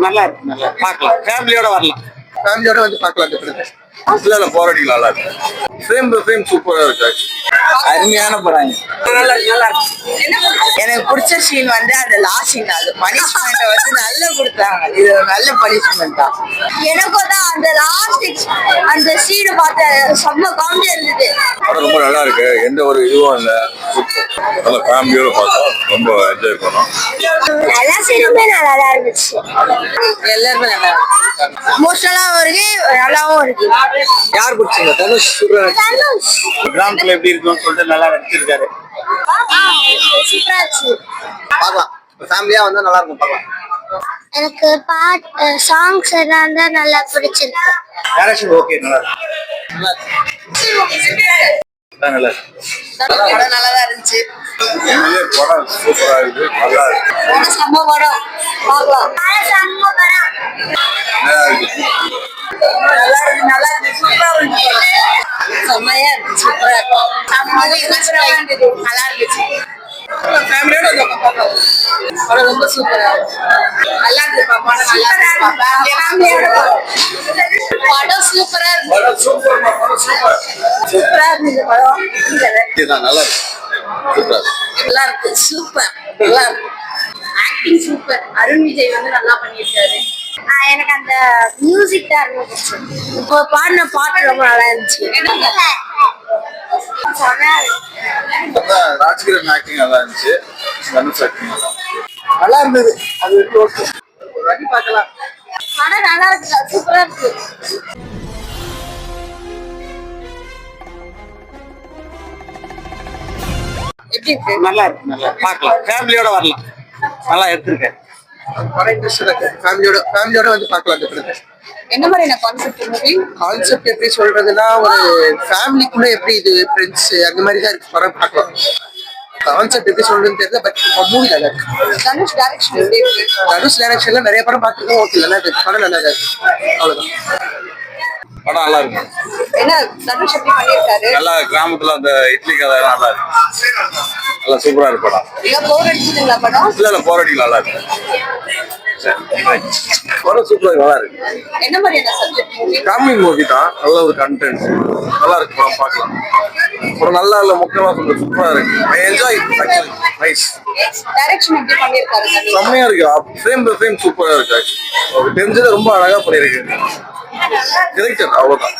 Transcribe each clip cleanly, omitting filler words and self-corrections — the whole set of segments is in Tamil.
நல்லா இருக்கு, நல்லா பார்க்கலாம், ஃபேமிலியோட வரலாம், ஃபேமிலியோட வந்து பார்க்கலாம். இல்ல போராட்டிகள் நல்லா இருக்கு. ஃப்ரேம் டு ஃப்ரேம் சூப்பரா இருக்கு. அருமையான படம். நல்லா இருக்கு. எனக்கு பிடிச்ச சீன் வந்து அந்த லாஸ்ட் சீன், அது பனிஷ்மெண்ட் வந்து நல்லா கொடுத்தாங்க. இது நல்ல பனிஷ்மெண்ட் தான். எனக்கும் தான் அந்த லாஸ்ட் அந்த சீனை பார்த்த செம்ம காமெடியா இருந்தது. படம் ரொம்ப நல்லா இருக்கு, எந்த ஒரு இதுவும் இல்ல, நல்லா ஃபேமிலியோட பார்த்தோம், ரொம்ப என்ஜாய் பண்ணோம். எல்லா சீனுமே நல்லா தான் இருந்துச்சு. எல்லாருமே நல்லா இருக்கு. எமோஷனலாவும் இருக்கு, நல்லாவும் இருக்கு. யார் பிடிச்சிங்க? தனுஷ் சூப்பரா தனுஷ் கிராமத்துல எப்படி இருக்குன்னு சொல்லிட்டு நல்லா நடிச்சிருக்காரு. சூப்பரா இருந்துச்சு. பார்க்கலாம், ஃபேமிலியா வந்தா நல்லா இருக்கும், பார்க்கலாம். எனக்கு சாங்ஸ் எல்லாம் தான் நல்லா பிடிச்சிருக்கு. டைரக்ஷன் ஓகே, நல்லா இருக்கு, நல்லா படம் நல்லாதான் இருந்துச்சு. படம் சூப்பரா இருக்கு, நல்லா இருக்கு. செம்ம படம், பார்க்கலாம். நல்லா இருக்கு, நல்லா இருக்கு, சூப்பரா இருக்கு. செம்மையா இருக்கு, சூப்பரா இருக்கு, நல்லா இருந்துச்சு. ஃபேமிலியோட வந்து பார்க்கலாம். படம் ரொம்ப சூப்பரா இருக்கு. நல்லா இருக்கு. படம் படம் சூப்பரா இருக்கு. படம் சூப்பர், படம் சூப்பர். சூப்பரா இருந்துச்சு படம். இதுதான் நல்லா இருக்கு, சூப்பரா இருக்கு. நல்லா இருக்கு, சூப்பர், நல்லா இருக்கு. Acting super. அருண் விஜய் வந்து நல்லா பண்ணியிருக்காரு. எனக்கு அந்த மியூசிக் தான் ரொம்ப பிடிச்சது. இப்போ பாடின பாட்டு ரொம்ப நல்லா இருந்துச்சு. ராஜ்கிரண் ஆக்டிங் நல்லா இருந்துச்சு, தனுஷ் ஆக்டிங் நல்லா இருந்தது. அது ஓகே, ஒரு வாட்டி பார்க்கலாம். படம் நல்லா இருக்கு, சூப்பரா இருக்கு. எப்படி இருக்கு? நல்லா இருக்கு, நல்லா பார்க்கலாம், ஃபேமிலியோட வரலாம், நல்லா எடுத்திருக்கேன். படம் இன்ட்ரெஸ்ட் இருக்கு, ஃபேமிலியோட வந்து பார்க்கலாம். என்ன மாதிரியான கான்செப்ட் மூவி? கான்செப்ட் எப்படி சொல்றதுன்னா, ஒரு ஃபேமிலிக்குள்ள எப்படி இது ஃப்ரெண்ட்ஸ் அந்த மாதிரி தான் இருக்கு. படம் பார்க்கலாம். கான்செப்ட் எப்படி சொல்றதுன்னு தெரியல, பட் மூவி நல்லா இருக்கு. தனுஷ் டைரக்ஷன் எப்படி இருக்கு? தனுஷ் டைரக்ஷன்ல நிறைய படம் பார்த்துருக்கோம், ஓகே, நல்லா இருக்கு. படம் நல்லா இருக்கு, அவ்வளவுதான். படம் நல்லா இருக்கு. என்ன தனுஷ் எப்படி பண்ணியிருக்காரு? நல்லா கிராமத்துல அந்த இட்லி கதை நல்லா இருக்கு, நல்லா சூப்பரா இருக்கு படம். ஏன் போர் அடிச்சதுங்களா படம்? இல்ல போராட்டிகள் நல்லா இருக்கு. படம் சூப்பரா நல்லா இருக்கு. என்ன மாதிரியான சப்ஜெக்ட் மூவி? காமிங் மூவி தான், நல்ல ஒரு கண்டென்ட், நல்லா இருக்கு. படம் பார்க்கலாம். படம் நல்லா இல்ல, முக்கியமா சொல்றது சூப்பரா இருக்கு. I enjoy, nice. டைரக்ஷன் எப்படி பண்ணியிருக்காரு தனுஷ்? செம்மையா இருக்கு, ஃப்ரேம் டு ஃப்ரேம் சூப்பரா இருக்கு. அவருக்கு தெரிஞ்சதை ரொம்ப அழகா பண்ணிருக்கு. டிரெக்டர் அவ்வளவுதான்.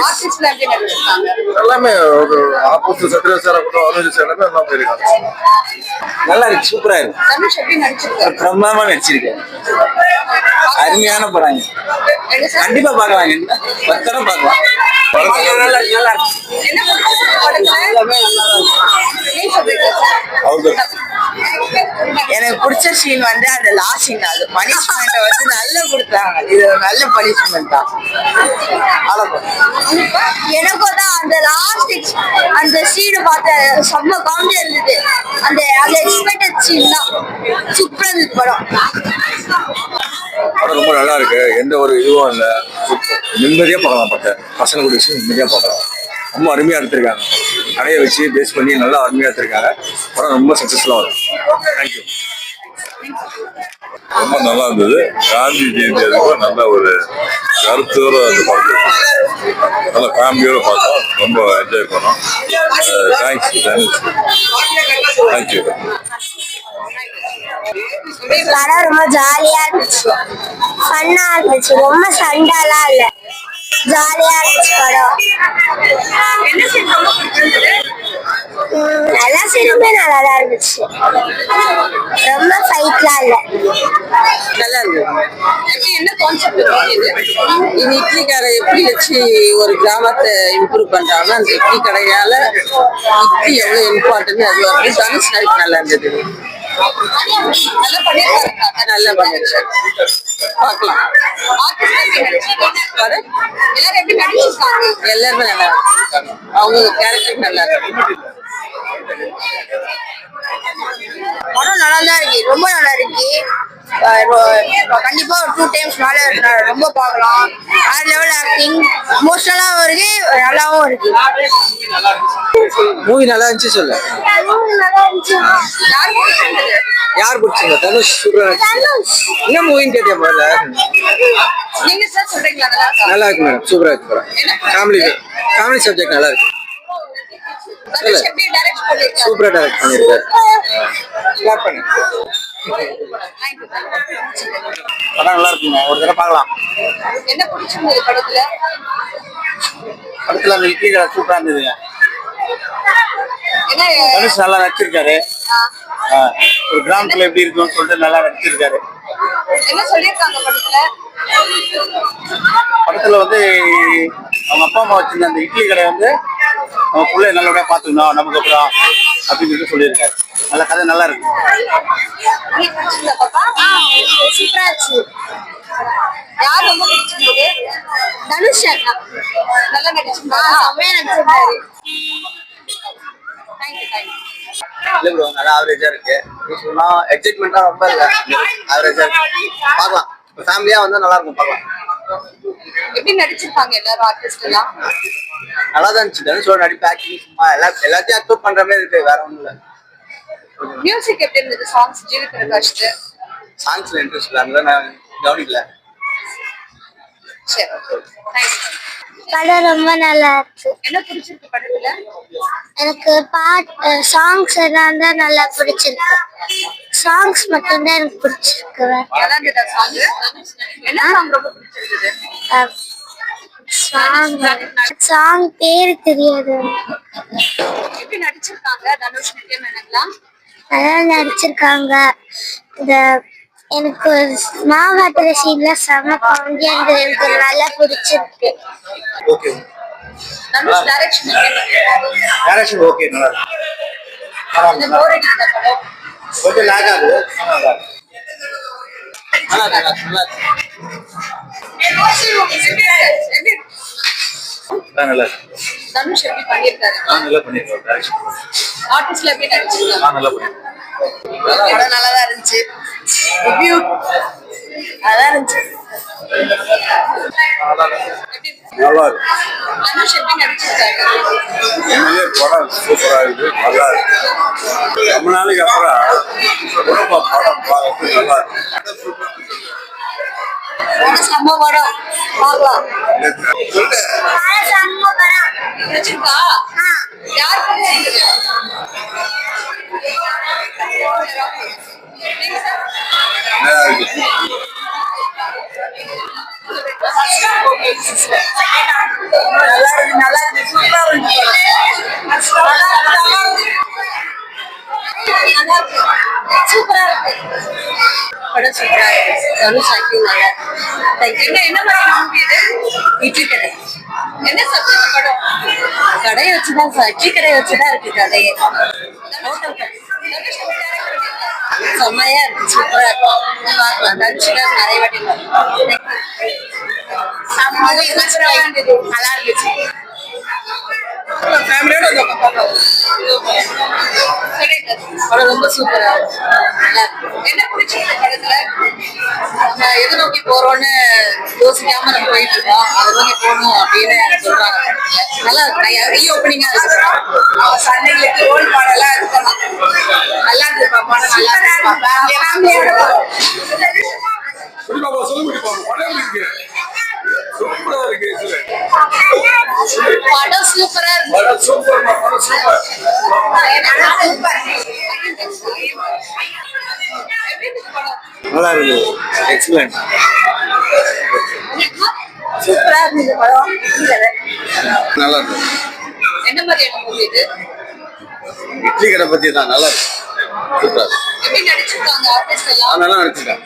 ஆர்டிஸ்ட்ல எப்படி நடிச்சிருக்காங்க? எல்லாமே ஒரு ஆப்போசிட் சத்யராஜ் சார் ஆகட்டும், அனுஜ் சார் எல்லாமே நல்லா போயிருக்காங்க. நல்லா இருக்கு, சூப்பரா இருக்கு. தனுஷ் எப்படி நடிச்சிருக்காரு? பிரம்மாண்டமா நடிச்சிருக்கேன். அருமையான படம், என்ன சார்? கண்டிப்பா பார்க்கலாம், பத்தடம் பார்க்கலாம். படம் நல்லா நல்லா இருக்கு. என்ன படத்துல? எல்லாமே நல்லா தான் இருக்கு. ஏன் சொல்றீங்க சார்? அவ்வளவுதான். எனக்கு பிடிச்ச சீன் வந்து அந்த லாஸ்ட் சீன், அது பனிஷ்மெண்ட் வந்து நல்லா கொடுத்தாங்க. இது நல்ல பனிஷ்மெண்ட் தான். எனக்கும் தான் அந்த லாஸ்ட் அந்த சீனை பார்த்த செம்ம காமெடியா இருந்தது. அந்த எக்ஸ்பெக்டட் சீன் தான் சூப்பரா இருந்தது படம். படம் ரொம்ப நல்லா இருக்கு, எந்த ஒரு இதுவும் இல்ல, நிம்மதியா பார்க்கலாம். பசங்க கூட வச்சு நிம்மதியா பார்க்கலாம். ரொம்ப அருமையா எடுத்திருக்காங்க, கடையை வச்சு பேஸ் பண்ணி நல்லா அருமையா எடுத்திருக்காங்க. படம் ரொம்ப சக்சஸ்ஃபுல்லா வரும். தேங்க்யூ. ரொம்ப நல்லா இருந்தது. காந்தி ஜெயந்தி அதுக்கும் நல்ல ஒரு கருத்தோட அந்த படத்தை நல்லா ஃபேமிலியோட பார்த்தோம், ரொம்ப என்ஜாய் பண்ணோம். தேங்க்யூ. படம் ரொம்ப ஜாலியா இருந்துச்சு, ஃபன்னா இருந்துச்சு, ரொம்ப சண்டாலாம் இல்ல, ஜாலியா இருந்துச்சு படம். என்ன சீன் ரொம்ப பிடிச்சிருந்தது? எல்லா சீனுமே நல்லா தான் இருந்துச்சு, ரொம்ப ஃபைட்லாம் இல்ல, நல்லா இருந்தது. எப்படி என்ன கான்செப்ட் இது? இந்த இட்லி கடை எப்படி வச்சு ஒரு கிராமத்தை இம்ப்ரூவ் பண்றாங்க, அந்த இட்லி கடையால இட்லி எவ்வளவு இம்பார்ட்டன் அது வந்து தனுஷ் நடிப்பு நல்லா இருந்தது. நல்லா பண்ணிருக்காங்க, நல்லா பண்ணிருக்காங்க, பார்க்கலாம். எல்லாரும் எப்படி நடிச்சிருக்காங்க? எல்லாருமே நல்லா இருக்காங்க, அவங்க கேரக்டர் நல்லா இருக்கு. படம் நல்லா தான் இருக்கு, ரொம்ப நல்லா இருக்கு. கண்டிப்பா ஒரு 2 டைம்ஸ் மேல ரொம்ப பார்க்கலாம். வேற லெவல் ஆக்டிங், எமோஷனலாவும் இருக்கு, நல்லாவும் இருக்கு. மூவி நல்லா இருந்துச்சு சொல்லு. யார் பிடிச்சிங்க? தனுஷ் சூப்பரா என்ன மூவின்னு கேட்டியா முதல்ல? நீங்க சார் சொல்றீங்களா நல்லா இருக்கு மேடம், சூப்பரா இருக்கு படம். ஃபேமிலி சப்ஜெக்ட் நல்லா இருக்கு. எப்படி டைரக்ட் பண்ணிருக்காங்க? சூப்பரா டைரக்ட் பண்ணிருக்காரு. கிளாப் பண்ணு. படம் நல்லா இருக்குங்க, ஒரு தடவை பார்க்கலாம். என்ன பிடிச்சிருந்தது படத்துல? படத்துல அந்த இட்லி கடை சூப்பரா இருந்ததுங்க. என்ன தனுஷ் நல்லா நடிச்சிருக்காரு. ஒரு கிராமத்துல எப்படி இருக்குன்னு சொல்லிட்டு நல்லா நடிச்சிருக்காரு. என்ன சொல்லிருக்காங்க படத்துல? படத்துல வந்து அவங்க அப்பா அம்மா வச்சிருந்த அந்த இட்லி கடை வந்து அவங்க பிள்ளை நல்லபடியா பாத்துக்கணும் நமக்கு அப்புறம் அப்படின்னு சொல்லிட்டு சொல்லியிருக்காரு. நல்ல கதை நல்லா இருக்கு. உங்களுக்கு பிடிச்சிருந்தா பாப்பா? சூப்பரா இருந்துச்சு. யார் ரொம்ப பிடிச்சிருந்தது? தனுஷ் அண்ணா நல்லா நடிச்சிருந்தாரு. செம்மையா நடிச்சிருந்தாரு. தேங்க்யூ. இல்ல ப்ரோ, நல்லா ஆவரேஜா இருக்கு. சொன்னா எக்ஸைட்மெண்டா ரொம்ப இல்ல, ஆவரேஜா இருக்கு. பார்க்கலாம், ஃபேமிலியா வந்தா நல்லா இருக்கும், பார்க்கலாம். எப்படி நடிச்சிருப்பாங்க எல்லாரும் ஆர்டிஸ்ட் எல்லாம்? நல்லா தான் இருந்துச்சு. தனுஷோட நடிப்பு, ஆக்டிங் சும்மா எல்லாத்தையும் அக்செப்ட் பண்ற மாதிரி இருக்கு, வேற ஒண்ணும் இல்ல. மியூசிக் எப்படி இருந்தது? சாங்ஸ் ஜிவி பிரகாஷ் சாங்ஸ்ல இன்ட்ரெஸ்ட் இல்ல, அதனால நான் கவனிக்கல. சரி, தேங்க்யூ. படம் ரொம்ப நல்லா இருக்கு. என்ன பிடிச்சிருக்கு படத்துல? எனக்கு சாங்ஸ் எல்லாம் தான் நல்லா பிடிச்சிருக்கு. சாங்ஸ் மட்டும்தான் எனக்கு பிடிச்சிருக்கு. நல்லா இருந்ததா சாங்? என்ன சாங் ரொம்ப பிடிச்சிருந்தது? சாங் பேரு தெரியாது. எப்படி நடிச்சிருக்காங்க தனுஷ் நித்யமேனன்லாம்? நல்லா நடிச்சிருக்காங்க. இந்த எனக்கு மாகாட்டுற சீன்ல செம காமெடியா இருந்தது, எனக்கு நல்லா பிடிச்சிருக்கு. Okay, Dhanush direction direction okay, நல்லா இருக்கு. இந்த போர் அடிக்குதா படம்? கொஞ்சம் லாக் ஆகுது, நல்லா இருக்கு. நல்லா இருக்கு. நல்லா இருக்கு. தனுஷ் எப்படி பண்ணிருக்காரு? நல்லா பண்ணிருக்காரு. டைரக்ஷன் ஆர்டிஸ்ட்ல எப்படி நடிச்சிருக்காங்க? நல்லா பண்ணிருக்காரு. படம் நல்லாதான் இருந்துச்சு. ரிவ்யூ நல்லா இருந்துச்சு. எப்படி நல்லா இருக்கு. தனுஷ் எப்படி நடிச்சிருக்காரு? உண்மையிலே படம் சூப்பரா இருக்கு, நல்லா இருக்கு. ரொம்ப நாளைக்கு அப்புறம் குடும்ப படம் பார்க்கறது நல்லா இருக்கு. செம்ம படம், பார்க்கலாம். சொல்லு. பிடிச்சிருக்கா? யார் பிடிச்சிருக்கு? நீங்க சார்? நல்லா இருக்கு. நல்லா இருக்கு, சூப்பரா இருக்கு. சூப்பரா இருக்கு படம், சூப்பரா இருக்கு. தனுஷ் ஆக்டிங் நல்லா இருக்கு. என்ன மாதிரி மூவி இது? இட்லி கடை. என்ன சப்ஜெக்ட் படம்? கடையை வச்சுதான், இட்லி கடையை வச்சுதான் இருக்கு கடையே. ஹோட்டல் கடை. செம்மையா இருக்கு, சூப்பரா இருக்கு. பார்க்கலாம், தனுஷ் நிறைய வாட்டி நல்லா இருந்துச்சு. ஃபேமிலியோட வந்து பார்க்கலாம். படம் ரொம்ப சூப்பரா இருக்கு, நல்லா இருக்கு. என்ன பிடிச்சிருக்கு படத்துல? நம்ம எது நோக்கி போறோம்னு யோசிக்காம நம்ம போயிட்டு இருக்கோம், அதை நோக்கி போகணும் அப்படின்னு சொல்றாங்க படத்துல. நல்லா இருக்கு, ரீ ஓப்பனிங்கா இருக்கு. சண்டைகளுக்கு ரோல் மாடலா இருக்கலாம். நல்லா இருக்குப்பா படம், நல்லா இருக்குப்பா. ஃபேமிலியோட குடிப்பாப்பா, சொல்லு குடிப்பாப்பா. படம் எப்படி இருக்கு? சூப்பரா இருக்கு. படம் சூப்பரா இருக்கு. படம் சூப்பர்மா, படம் சூப்பர். நல்லா இருக்கு. எக்ஸலன்ட். சூப்பரா இருந்தது படம். நல்லா இருக்கு. என்ன மாதிரியான மூவி இது? இட்லி கடை பத்தி தான், நல்லா இருக்கு, சூப்பரா இருக்கு. எப்படி நடிச்சிருக்காங்க ஆர்டிஸ்ட் எல்லாம்? நல்லா நடிச்சிருக்கேன்.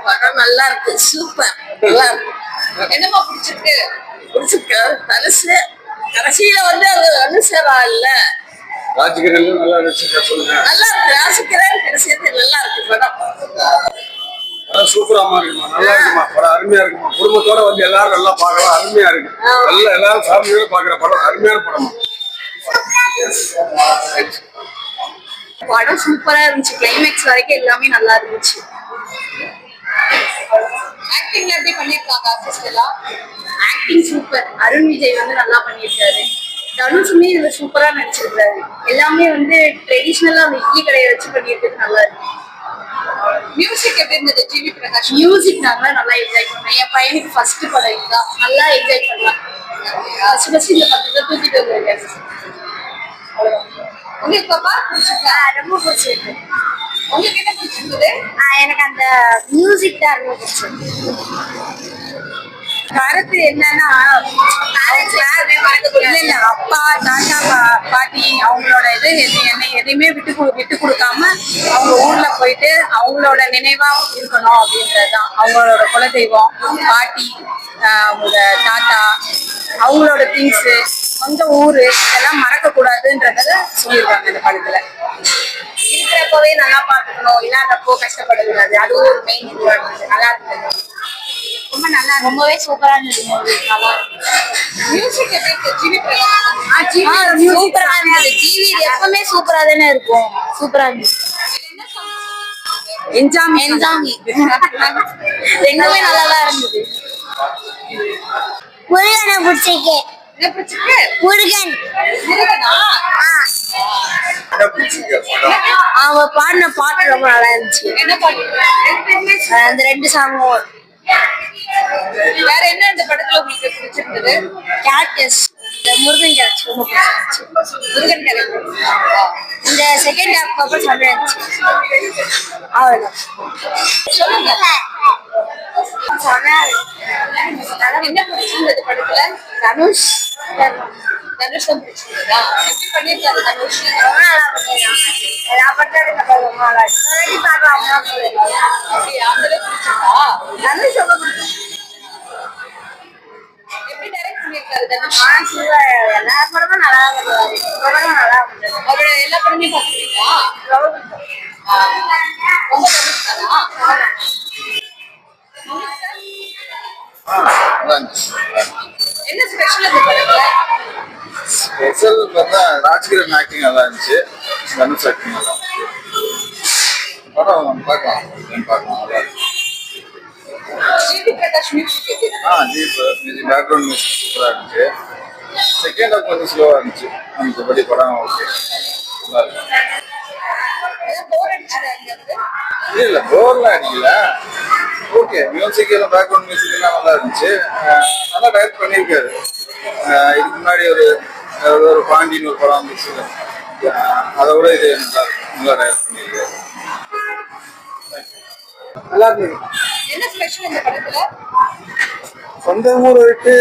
படம் நல்லா இருக்கு, சூப்பர், நல்லா இருக்கு. என்னமா பிடிச்சிருக்கு? பிடிச்சிருக்கு. தனுஷ் கடைசியில வந்து அது அனுசரா இல்ல, ராஜகிரில நல்லா நடிச்சிருக்கேன், சொல்லுங்க. நல்லா இருக்கு. ராசிக்கிறேன் கடைசியது நல்லா இருக்கு படம். படம் சூப்பராமா இருக்குமா, நல்லா இருக்குமா, படம் அருமையா இருக்குமா. குடும்பத்தோட வந்து எல்லாரும் நல்லா பார்க்கலாம், அருமையா இருக்கு. நல்லா எல்லாரும் ஃபேமிலியோட பாக்குற படம், அருமையான படமா. படம் சூப்பரா இருந்துச்சு, கிளைமேக்ஸ் வரைக்கும் எல்லாமே நல்லா இருந்துச்சு. ஆக்டிங்ல எப்படி பண்ணிருக்காங்க ஆர்டிஸ்ட் எல்லாம்? Acting super. அருண் விஜய் வந்து நல்லா பண்ணியிருக்காரு. தனுஷுமே இதுல சூப்பரா நடிச்சிருக்காரு. எல்லாமே வந்து ட்ரெடிஷ்னலா அந்த இட்லி கடையை வச்சு பண்ணியிருக்கிறது நல்லா இருக்கு. மியூசிக் எப்படி இருந்தது? ஜிவி பிரகாஷ் மியூசிக் நாங்க நல்லா என்ஜாய் பண்ணேன். என் பையனுக்கு ஃபர்ஸ்ட் படம் இதுதான், நல்லா என்ஜாய் பண்ணலாம். ஃபர்ஸ்ட் இந்த படத்தை தூக்கிட்டு வந்திருக்கேன். உங்களுக்கு பாப்பா பிடிச்சிருக்கா? ரொம்ப பிடிச்சிருக்கு. உங்களுக்கு என்ன பிடிச்சிருந்தது? எனக்கு அந்த மியூசிக் தான் ரொம்ப பிடிச்சிருக்கு. கருத்து என்னன்னா, இல்ல அப்பா தாத்தா பாட்டி அவங்களோட என்ன எதையுமே விட்டு கொடுக்காம அவங்க ஊர்ல போயிட்டு அவங்களோட நினைவா இருக்கணும் அப்படின்றதுதான். அவங்களோட குலதெய்வம், பாட்டி, அவங்க தாத்தா, அவங்களோட திங்ஸ், சொந்த ஊரு இதெல்லாம் மறக்க கூடாதுன்றத சொல்லியிருக்காங்க இந்த படத்துல. இருக்கிறப்பவே நல்லா பாத்துக்கணும், இல்லாதப்போ கஷ்டப்படக்கூடாது. அதுவும் ஒரு மெயின் இதுவா இருந்தது. நல்லா இருந்தது, ரொம்ப நல்லா, ரொம்பவே சூப்பரா இருந்தது. நல்லா மியூசிக் எப்படி இருக்கு? ஜிவி பிரகாஷ் சூப்பரா இருந்தது. டிவி எப்பவுமே சூப்பரா தானே இருக்கும். சூப்பரா இருந்துச்சு. என்ஜாமி ரெண்டுமே நல்லா தான் இருந்தது. முருகனை பிடிச்சிருக்கு. என்ன பிடிச்சிருக்கு? முருகன் முருகனா? என்ன பிடிச்சிருக்கு படம்? அவங்க பாடின பாட்டு ரொம்ப நல்லா இருந்துச்சு. என்ன பாட்டு? அந்த 2 சாங்கும். வேற என்ன இந்த படத்துல உங்களுக்கு பிடிச்சிருந்தது? கேரக்டர்ஸ், இந்த முருகன் கேரக்டர் ரொம்ப பிடிச்சிருந்துச்சு. முருகன் கேரக்டர். இந்த செகண்ட் ஹாஃப் அப்புறம் நல்லா இருந்துச்சு. அவ்வளவுதான். சொல்லுங்க. சொன்னாரு. என்ன பிடிச்சிருந்தது படத்துல? தனுஷ் தனுஷ் தான் பிடிச்சிருந்ததா? எப்படி பண்ணிருக்காரு தனுஷ்? ரொம்ப நல்லா பண்ணிருக்காங்க. எல்லா படத்தையும் இந்த படம் ரொம்ப நல்லா இருக்கு. முன்னாடி பார்க்கலாமா? அப்படியா? அந்த அளவுக்கு பிடிச்சிருக்கா? தனுஷ் ரொம்ப பிடிக்கும். எப்படி டைரக்ட் பண்ணிருக்காரு தனுஷ்? எல்லா படமும் நல்லா பண்ணுவாரு. படம் நல்லா பண்ணுவாரு. அவரோட எல்லா படமே பாத்துருக்கீங்களா? ரொம்ப தனுஷ் தானா? என்ன ஸ்பெஷல் இந்த படத்துல? ஸ்பெஷல் பார்த்தா ராஜ்கிரண் ஆக்டிங் நல்லா இருந்துச்சு, தனுஷ் ஆக்டிங் நல்லா இருந்துச்சு. படம் பார்க்கலாம் நல்லா இருக்கு. ஜிவி பிரகாஷ் மியூசிக் எப்படி இருக்கு? மியூசிக் பேக்ரவுண்ட் மியூசிக் சூப்பராக இருந்துச்சு. செகண்ட் ஹாஃப் கொஞ்சம் ஸ்லோவாக இருந்துச்சு. மற்றபடி படம் ஓகே நல்லா இருக்கு. போர் அடிச்சதா இருக்கு? இல்ல போர்லாம் அடிக்கல, ஓகே. மியூசிக் எல்லாம் பேக்ரவுண்ட் மியூசிக் எல்லாம் நல்லா இருந்துச்சு. நல்லா டைரக்ட் பண்ணியிருக்காரு. இதுக்கு முன்னாடி ஒரு பாண்டியன் ஒரு படம் வந்துச்சு, அதை விட இது நல்லா டைரக்ட் பண்ணியிருக்காரு. நல்லா இருந்தது. என்ன ஸ்பெஷல் இந்த படத்துல? சொந்த ஊரை விட்டு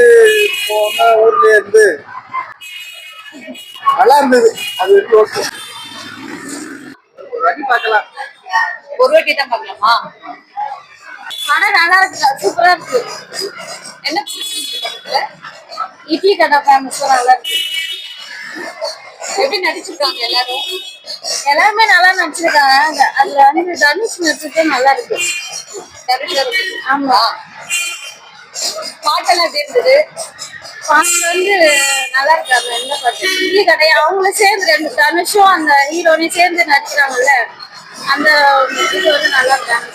போன ஊர்ல இருந்து நல்லா இருந்தது. அது ஓகே, ஒரு வாட்டி பார்க்கலாம். ஒரு வாட்டி தான் பார்க்கலாமா? படம் நல்லா இருக்கு, சூப்பரா இருக்கு. என்ன பிடிச்சிருக்கு படத்துல? இட்லி கடை ஃபேமஸ் நல்லா இருக்கு. எப்படி நடிச்சிருக்காங்க எல்லாரும்? எல்லாருமே நல்லா நடிச்சிருக்காங்க. அதுல வந்து தனுஷ் நடிச்சதே நல்லா இருக்கு. தனுஷ் ஆமா. பாட்டெல்லாம் எப்படி இருந்தது? பாட்டு வந்து நல்லா இருக்காது. என்ன பாட்டு? இட்லி கடை அவங்கள சேர்ந்து 2 தனுஷும் அந்த ஹீரோனையும் சேர்ந்து நடிக்கிறாங்கல்ல, அந்த இது வந்து நல்லா இருக்காங்க.